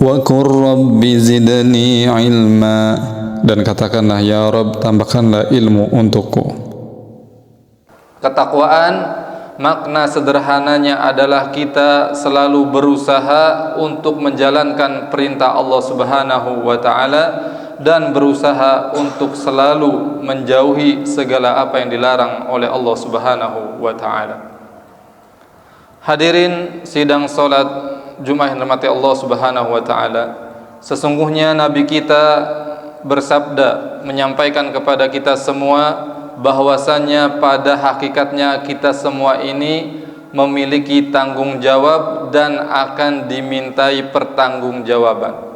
Wa qur rabbi zidni ilma, dan katakanlah ya Rabb, tambahkanlah ilmu untukku. Ketakwaan makna sederhananya adalah kita selalu berusaha untuk menjalankan perintah Allah Subhanahu wa taala dan berusaha untuk selalu menjauhi segala apa yang dilarang oleh Allah Subhanahu wa taala. Hadirin sidang salat Jumat yang dirahmati Allah Subhanahu wa taala, sesungguhnya Nabi kita bersabda menyampaikan kepada kita semua bahwasannya pada hakikatnya kita semua ini memiliki tanggung jawab dan akan dimintai pertanggungjawaban.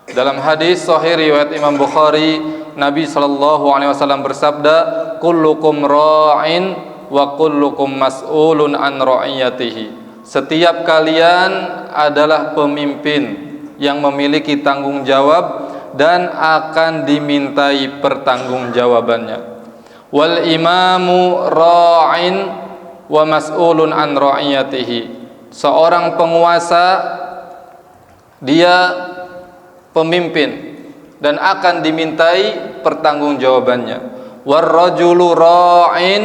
Dalam hadis sahih riwayat Imam Bukhari, Nabi SAW bersabda, kullukum ra'in wa kullukum mas'ulun an ra'iyatihi. Setiap kalian adalah pemimpin yang memiliki tanggung jawab dan akan dimintai pertanggungjawabannya. Wal imamu ra'in wa mas'ulun an ra'iyatihi. Seorang penguasa, dia pemimpin dan akan dimintai pertanggungjawabannya. War rajulu ra'in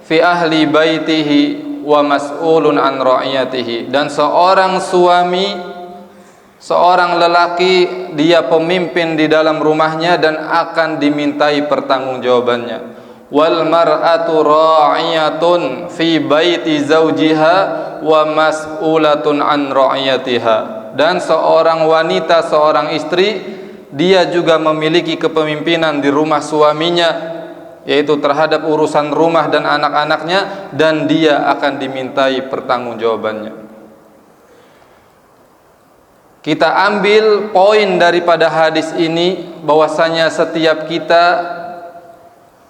fi ahli baitihi wa mas'ulun an ra'iyatihi. Dan seorang suami, seorang lelaki, dia pemimpin di dalam rumahnya dan akan dimintai pertanggungjawabannya. Wal mar'atu ra'iyatun fi baiti zawjiha wa mas'ulatun an ra'iyatiha. Dan seorang wanita, seorang istri, dia juga memiliki kepemimpinan di rumah suaminya, yaitu terhadap urusan rumah dan anak-anaknya, dan dia akan dimintai pertanggungjawabannya. Kita ambil poin daripada hadis ini bahwasanya setiap kita,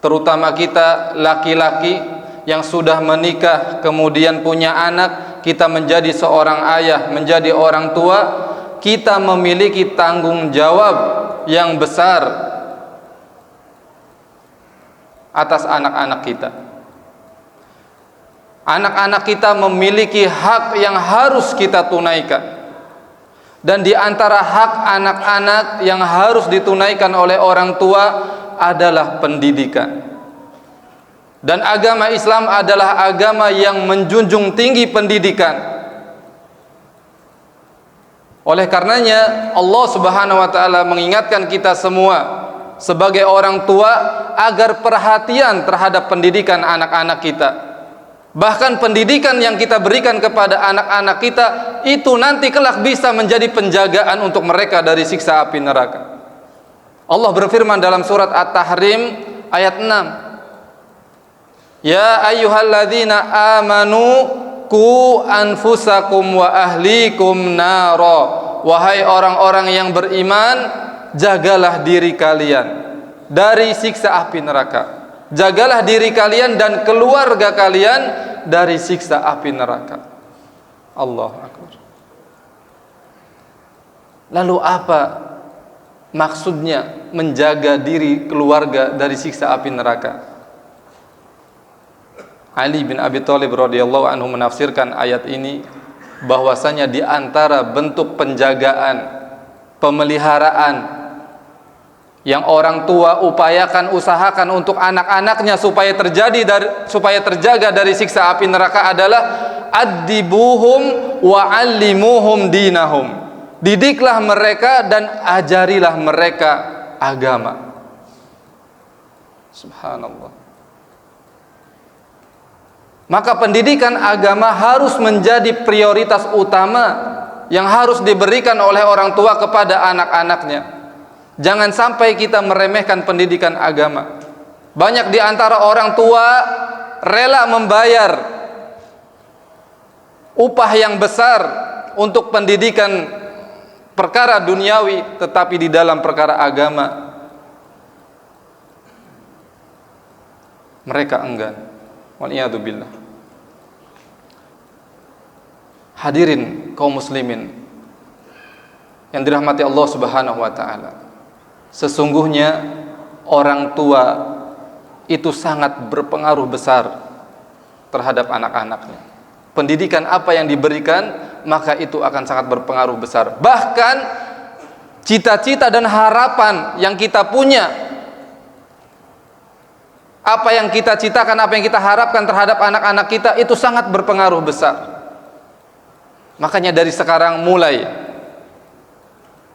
terutama kita laki-laki yang sudah menikah kemudian punya anak, kita menjadi seorang ayah, menjadi orang tua, kita memiliki tanggung jawab yang besar atas anak-anak kita. Anak-anak kita memiliki hak yang harus kita tunaikan. Dan di antara hak anak-anak yang harus ditunaikan oleh orang tua adalah pendidikan. Dan agama Islam adalah agama yang menjunjung tinggi pendidikan. Oleh karenanya Allah Subhanahu wa taala mengingatkan kita semua sebagai orang tua agar perhatian terhadap pendidikan anak-anak kita. Bahkan pendidikan yang kita berikan kepada anak-anak kita itu nanti kelak bisa menjadi penjagaan untuk mereka dari siksa api neraka. Allah berfirman dalam surat At-Tahrim ayat 6, ya ayyuhalladzina amanu qu anfusakum wa ahlikum nara. Wahai orang-orang yang beriman, jagalah diri kalian dari siksa api neraka. Jagalah diri kalian dan keluarga kalian dari siksa api neraka. Allahu Akbar. Lalu apa maksudnya menjaga diri keluarga dari siksa api neraka? Ali bin Abi Thalib radhiyallahu anhu menafsirkan ayat ini bahwasanya di antara bentuk penjagaan, pemeliharaan yang orang tua upayakan, usahakan untuk anak-anaknya supaya terjaga dari siksa api neraka adalah addibuhum wa allimuhum dinahum. Didiklah mereka dan ajarilah mereka agama. Subhanallah. Maka pendidikan agama harus menjadi prioritas utama yang harus diberikan oleh orang tua kepada anak-anaknya. Jangan sampai kita meremehkan pendidikan agama. Banyak di antara orang tua rela membayar upah yang besar untuk pendidikan perkara duniawi, tetapi di dalam perkara agama mereka enggan. Waliyadzubillah. Hadirin kaum muslimin yang dirahmati Allah Subhanahu wa taala. Sesungguhnya orang tua itu sangat berpengaruh besar terhadap anak-anaknya. Pendidikan apa yang diberikan maka itu akan sangat berpengaruh besar. Bahkan cita-cita dan harapan yang kita punya, apa yang kita citakan, apa yang kita harapkan terhadap anak-anak kita, itu sangat berpengaruh besar. Makanya dari sekarang mulai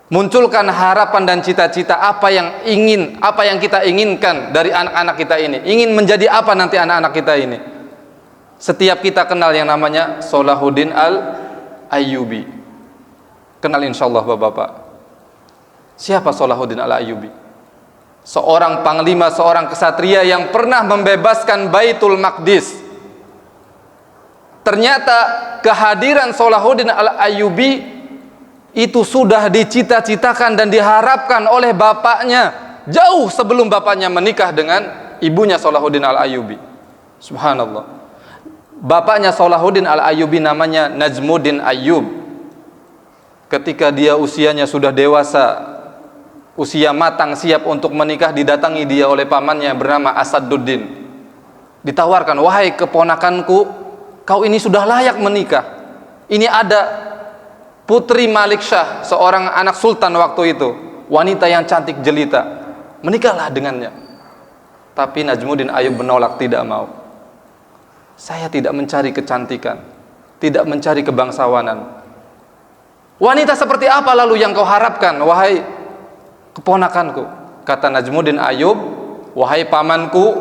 munculkan harapan dan cita-cita apa yang kita inginkan dari anak-anak kita ini. Ingin menjadi apa nanti anak-anak kita ini? Setiap kita kenal yang namanya Salahuddin Al-Ayyubi. Kenal insyaallah Bapak-bapak. Siapa Salahuddin Al-Ayyubi? Seorang panglima, seorang kesatria yang pernah membebaskan Baitul Maqdis. Ternyata kehadiran Salahuddin Al-Ayyubi itu sudah dicita-citakan dan diharapkan oleh bapaknya jauh sebelum bapaknya menikah dengan ibunya Salahuddin Al-Ayyubi. Subhanallah. Bapaknya Salahuddin Al-Ayyubi namanya Najmuddin Ayyub. Ketika dia usianya sudah dewasa, usia matang siap untuk menikah, didatangi dia oleh pamannya bernama Asaduddin. Ditawarkan, wahai keponakanku, kau ini sudah layak menikah. Ini ada Putri Malik Shah, seorang anak sultan waktu itu, wanita yang cantik jelita, menikahlah dengannya. Tapi Najmuddin Ayyub menolak, tidak mau. Saya tidak mencari kecantikan, tidak mencari kebangsawanan. Wanita seperti apa lalu yang kau harapkan, wahai keponakanku? Kata Najmuddin Ayyub, wahai pamanku,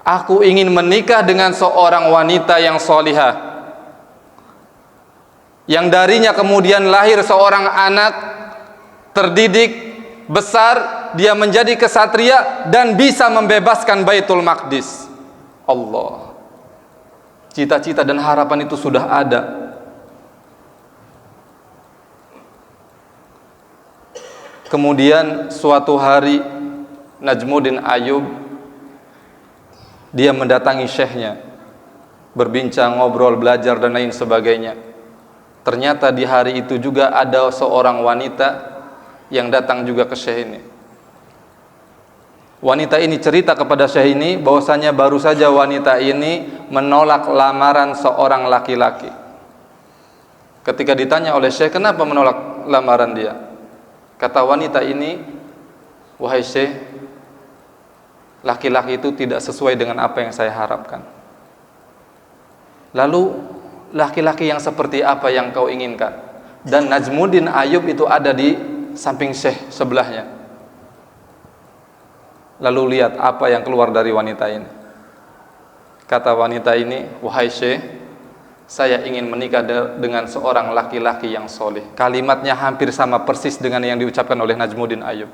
aku ingin menikah dengan seorang wanita yang solihah, yang darinya kemudian lahir seorang anak terdidik, besar, dia menjadi kesatria dan bisa membebaskan Baitul Maqdis. Allah, cita-cita dan harapan itu sudah ada. Kemudian suatu hari Najmuddin Ayyub dia mendatangi syekhnya, berbincang, ngobrol, belajar dan lain sebagainya. Ternyata di hari itu juga ada seorang wanita yang datang juga ke syekh ini. Wanita ini cerita kepada syekh ini bahwasanya baru saja wanita ini menolak lamaran seorang laki-laki. Ketika ditanya oleh syekh, kenapa menolak lamaran dia? Kata wanita ini, wahai syekh, laki-laki itu tidak sesuai dengan apa yang saya harapkan. Lalu laki-laki yang seperti apa yang kau inginkan? Dan Najmuddin Ayyub itu ada di samping syekh sebelahnya. Lalu lihat apa yang keluar dari wanita ini. Kata wanita ini, wahai syekh, saya ingin menikah dengan seorang laki-laki yang soleh. Kalimatnya hampir sama persis dengan yang diucapkan oleh Najmuddin Ayyub.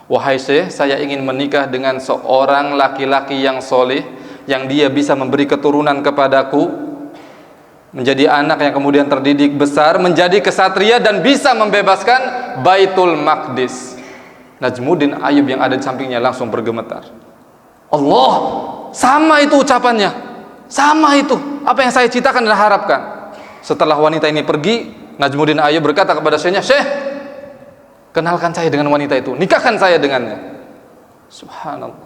Wahai syekh, saya ingin menikah dengan seorang laki-laki yang soleh, yang dia bisa memberi keturunan kepadaku, menjadi anak yang kemudian terdidik besar, menjadi kesatria dan bisa membebaskan Baitul Maqdis. Najmuddin Ayyub yang ada di sampingnya langsung bergemetar. Allah, sama itu ucapannya, sama itu apa yang saya citakan dan harapkan. Setelah wanita ini pergi, Najmuddin Ayyub berkata kepada syekhnya, syekh, kenalkan saya dengan wanita itu, nikahkan saya dengannya. Subhanallah.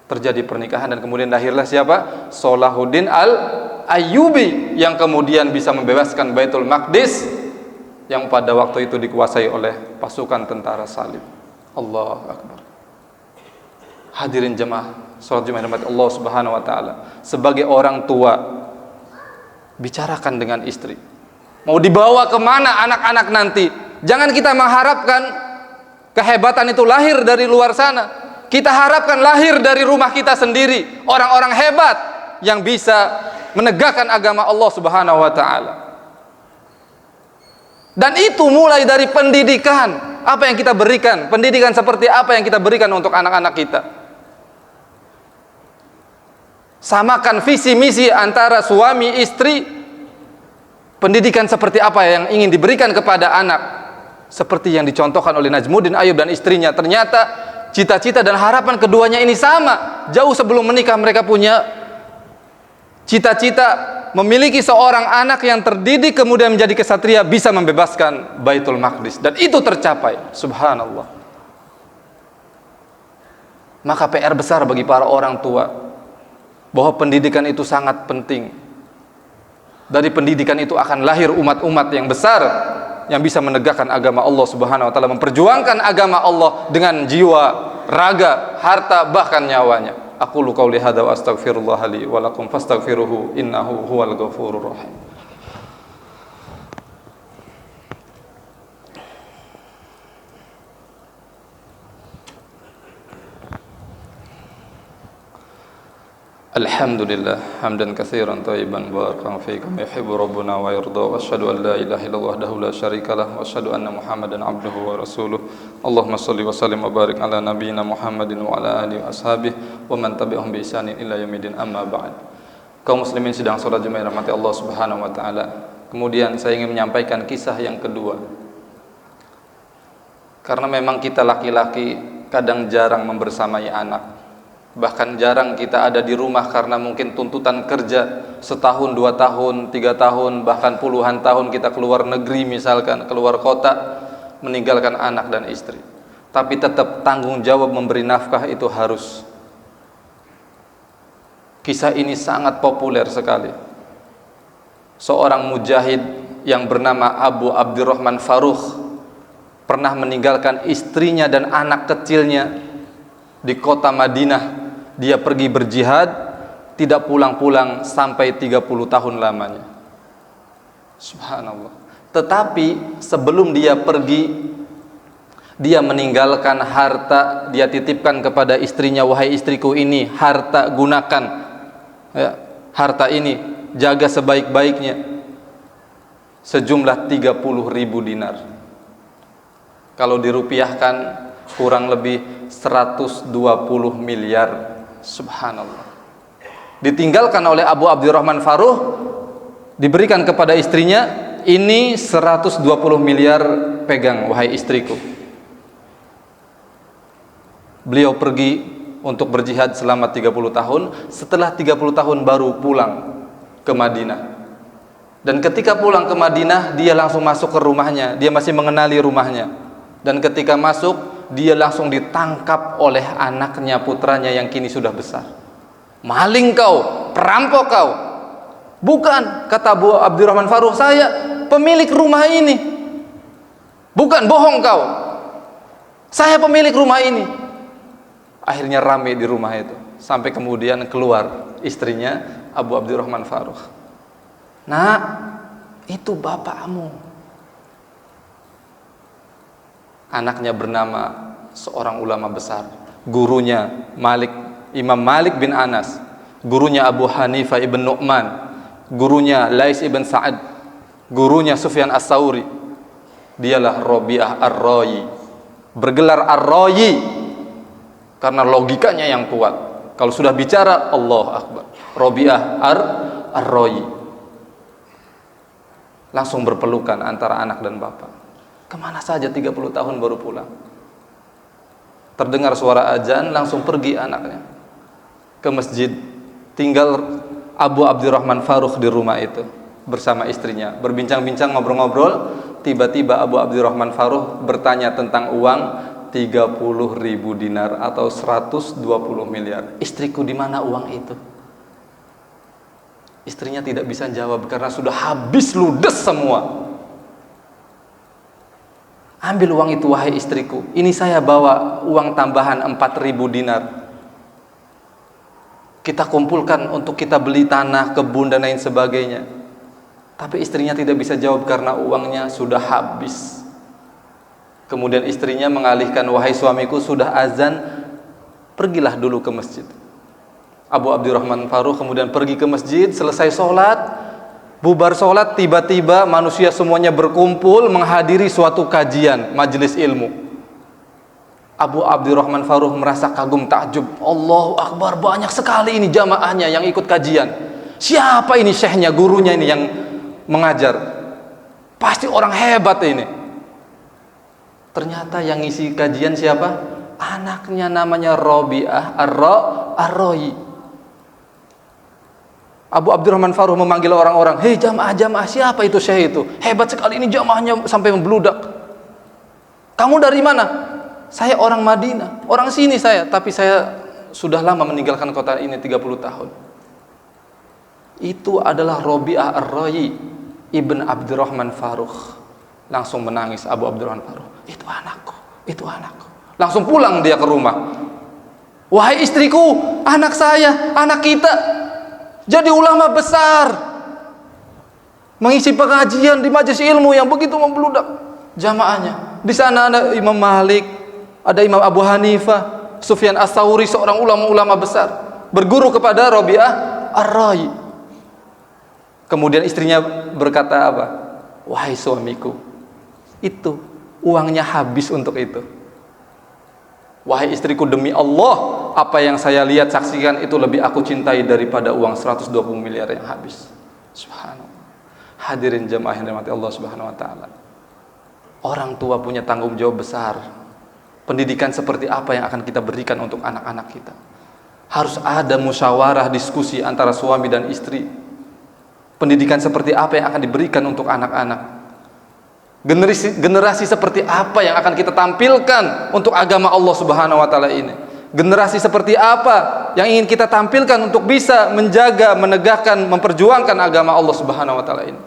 Terjadi pernikahan dan kemudian lahirlah siapa? Salahuddin Al-Ayyubi yang kemudian bisa membebaskan Baitul Maqdis yang pada waktu itu dikuasai oleh pasukan tentara salib. Allahu Akbar. Hadirin jemaah salat Jumat Allah Subhanahu wa taala, sebagai orang tua bicarakan dengan istri. Mau dibawa kemana anak-anak nanti? Jangan kita mengharapkan kehebatan itu lahir dari luar sana. Kita harapkan lahir dari rumah kita sendiri, orang-orang hebat yang bisa menegakkan agama Allah Subhanahu wa taala. Dan itu mulai dari pendidikan. Apa yang kita berikan? Pendidikan seperti apa yang kita berikan untuk anak-anak kita? Samakan visi misi antara suami istri. Pendidikan seperti apa yang ingin diberikan kepada anak? Seperti yang dicontohkan oleh Najmuddin Ayyub dan istrinya. Ternyata cita-cita dan harapan keduanya ini sama. Jauh sebelum menikah mereka punya cita-cita memiliki seorang anak yang terdidik kemudian menjadi kesatria, bisa membebaskan Baitul Maqdis, dan itu tercapai. Subhanallah. Maka PR besar bagi para orang tua bahwa pendidikan itu sangat penting. Dari pendidikan itu akan lahir umat-umat yang besar yang bisa menegakkan agama Allah Subhanahu wa taala, memperjuangkan agama Allah dengan jiwa, raga, harta, bahkan nyawanya. Aqulu qouli hadza wa astaghfirullah li wa lakum fastaghfiruhu innahu huwal ghafurur rahim. Alhamdulillah hamdan katsiran thayyiban barakan fihi kama yuhibbu rabbuna wa yarda wa asyhadu an la ilaha illallah wahdahu la syarikalah wa asyhadu anna Muhammadan abduhu wa rasuluh. Allahumma shalli wa sallim wa barik ala nabiyyina Muhammadin wa ala alihi wa ashabihi wa man tabi'ahum bi ihsanin ila yaumil amma ba'd. Kaum muslimin sedang salat Jumat rahmati Allah Subhanahu wa taala. Kemudian saya ingin menyampaikan kisah yang kedua. Karena memang kita laki-laki kadang jarang membersamai anak. Bahkan jarang kita ada di rumah karena mungkin tuntutan kerja setahun, 2 tahun, 3 tahun, bahkan puluhan tahun kita keluar negeri misalkan, keluar kota, meninggalkan anak dan istri. Tapi tetap tanggung jawab memberi nafkah itu harus. Kisah ini sangat populer sekali. Seorang mujahid yang bernama Abu Abdurrahman Farukh pernah meninggalkan istrinya dan anak kecilnya di kota Madinah. Dia pergi berjihad, tidak pulang-pulang sampai 30 tahun lamanya. Subhanallah. Tetapi sebelum dia pergi, dia meninggalkan harta, dia titipkan kepada istrinya, wahai istriku, ini harta, gunakan ya, harta ini, jaga sebaik-baiknya. Sejumlah 30.000 dinar. Kalau dirupiahkan kurang lebih 120 miliar. Subhanallah. Ditinggalkan oleh Abu Abdurrahman Farukh, diberikan kepada istrinya, ini 120 miliar, pegang wahai istriku. Beliau pergi untuk berjihad selama 30 tahun. Setelah 30 tahun baru pulang ke Madinah. Dan ketika pulang ke Madinah, dia langsung masuk ke rumahnya. Dia masih mengenali rumahnya. Dan ketika masuk, dia langsung ditangkap oleh anaknya, putranya yang kini sudah besar. Maling kau, perampok kau. Bukan, kata Abu Abdurrahman Farukh, saya pemilik rumah ini. Bukan, bohong kau. Saya pemilik rumah ini. Akhirnya ramai di rumah itu. Sampai kemudian keluar istrinya Abu Abdurrahman Farukh. Nak, itu bapakmu. Anaknya bernama seorang ulama besar, gurunya Imam Malik bin Anas, gurunya Abu Hanifah ibn Nu'man, gurunya Lais ibn Sa'ad, gurunya Sufyan As-Sauri. Dialah Rabi'ah Ar-Rayi. Bergelar Ar-Rayi karena logikanya yang kuat. Kalau sudah bicara, Allah Akbar. Rabi'ah Ar-Rayi. Langsung berpelukan antara anak dan bapak. Kemana saja 30 tahun baru pulang. Terdengar suara azan, langsung pergi anaknya ke masjid. Tinggal Abu Abdurrahman Farukh di rumah itu bersama istrinya, berbincang-bincang, ngobrol-ngobrol. Tiba-tiba Abu Abdurrahman Farukh bertanya tentang uang 30.000 dinar atau 120 miliar. Istriku, di mana uang itu? Istrinya tidak bisa jawab karena sudah habis ludes semua. Ambil uang itu wahai istriku. Ini saya bawa uang tambahan 4.000 dinar. Kita kumpulkan untuk kita beli tanah, kebun dan lain sebagainya. Tapi istrinya tidak bisa jawab karena uangnya sudah habis. Kemudian istrinya mengalihkan, wahai suamiku, sudah azan, pergilah dulu ke masjid. Abu Abdurrahman Farukh kemudian pergi ke masjid, selesai sholat. Bubar sholat, tiba-tiba manusia semuanya berkumpul menghadiri suatu kajian, majelis ilmu. Abu Abdurrahman Farukh merasa kagum takjub. Allahu Akbar, banyak sekali ini jamaahnya yang ikut kajian. Siapa ini syekhnya, gurunya ini yang mengajar? Pasti orang hebat ini. Ternyata yang ngisi kajian siapa? Anaknya, namanya Rabi'ah Ar-Rayi. Abu Abdurrahman Farukh memanggil orang-orang, hei jamaah-jamaah, siapa itu syekh itu? Hebat sekali ini jamaahnya sampai membludak. Kamu dari mana? Saya orang Madinah, orang sini saya, tapi saya sudah lama meninggalkan kota ini 30 tahun. Itu adalah Rabi'ah Ar-Rayi Ibn Abdurrahman Farukh. Langsung menangis Abu Abdurrahman Farukh. Itu anakku, itu anakku. Langsung pulang dia ke rumah. Wahai istriku, anak saya, anak kita jadi ulama besar, mengisi pengajian di majelis ilmu yang begitu membludak jamaahnya. Di sana ada Imam Malik, ada Imam Abu Hanifah, Sufyan Ats-Tsauri, seorang ulama-ulama besar, berguru kepada Rabi'ah Ar-Rayi. Kemudian istrinya berkata apa? Wahai suamiku, itu uangnya habis untuk itu. Wahai istriku, demi Allah, apa yang saya lihat saksikan itu lebih aku cintai daripada uang 120 miliar yang habis. Subhanallah. Hadirin jamaah yang dirahmati Allah Subhanahu wa taala. Orang tua punya tanggung jawab besar. Pendidikan seperti apa yang akan kita berikan untuk anak-anak kita? Harus ada musyawarah, diskusi antara suami dan istri. Pendidikan seperti apa yang akan diberikan untuk anak-anak? Generasi seperti apa yang akan kita tampilkan untuk agama Allah Subhanahu wa taala ini? Generasi seperti apa yang ingin kita tampilkan untuk bisa menjaga, menegakkan, memperjuangkan agama Allah Subhanahu wa taala ini?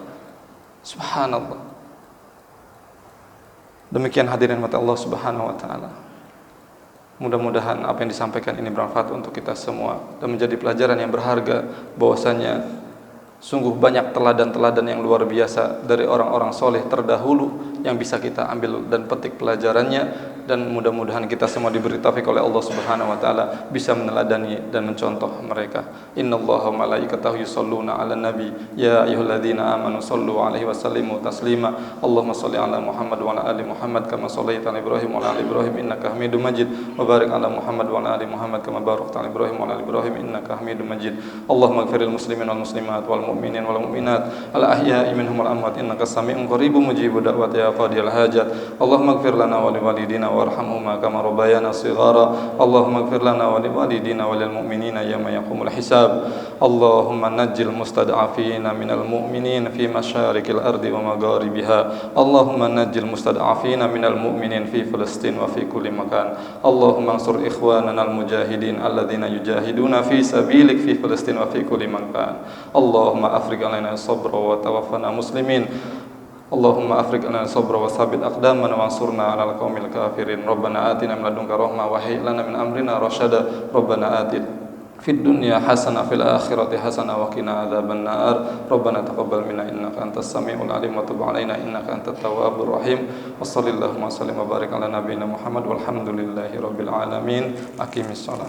Subhanallah. Demikian hadirin mata Allah Subhanahu wa taala. Mudah-mudahan apa yang disampaikan ini bermanfaat untuk kita semua dan menjadi pelajaran yang berharga, bahwasanya sungguh banyak teladan-teladan yang luar biasa dari orang-orang soleh terdahulu yang bisa kita ambil dan petik pelajarannya, dan mudah-mudahan kita semua diberi taufik oleh Allah Subhanahu wa taala bisa meneladani dan mencontoh mereka. Innallaha wa malaikatahu yusholluna 'alan nabi ya ayyuhalladzina amanu shollu 'alaihi wa sallimu taslima. Allahumma sholli 'ala Muhammad wa 'ala ali Muhammad kama shallaita 'ala Ibrahim wa 'ala ali Ibrahim innaka Hamidum Majid. Wa barik 'ala Muhammad wa 'ala ali Muhammad kama barakta 'ala Ibrahim wa 'ala ali Ibrahim innaka Hamidum Majid. Allahumma ighfiril muslimin wal muslimat wal mu'minin wal mu'minat al ahya'i minhum wal amwat innaka sami'un qaribun mujibud da'wat ya qadiyal hajat. Allahumma ighfir lana wa liwalidina warhamhuma kama rabbayana shighara. Allahumma ighfir lana wa liwalidina wa lil mu'minina yawma yaqumul hisab. Allahumma najjil mustad'afina minal mu'minin fi masyarikil ardi wa magharibiha. Allahumma najjil mustad'afina minal mu'minin fi Filistin wa fi kulli makan. Allahumma ansur ikhwanana al mujahidin alladhina yujahiduna fi sabilik fi Filistin wa fi kulli makan. Allahumma afriq alaina sabra wa tawaffana muslimin. Allahumma afriq lana sabra wa sabit aqdamana wansurna 'alal qaumil kafirin. Rabbana atina min ladunka rahmah wa hayyi lana min amrina rasyada. Rabbana atina fid dunya hasanah fil akhirati hasanah wa qina adzabannar. Rabbana taqabbal minna innaka antas samiul alim wa tub 'alaina innaka antat tawwabur rahim. Wassallallahu wa sallim wa barik ala nabiyyina Muhammad walhamdulillahi rabbil alamin. Aqimis shalah.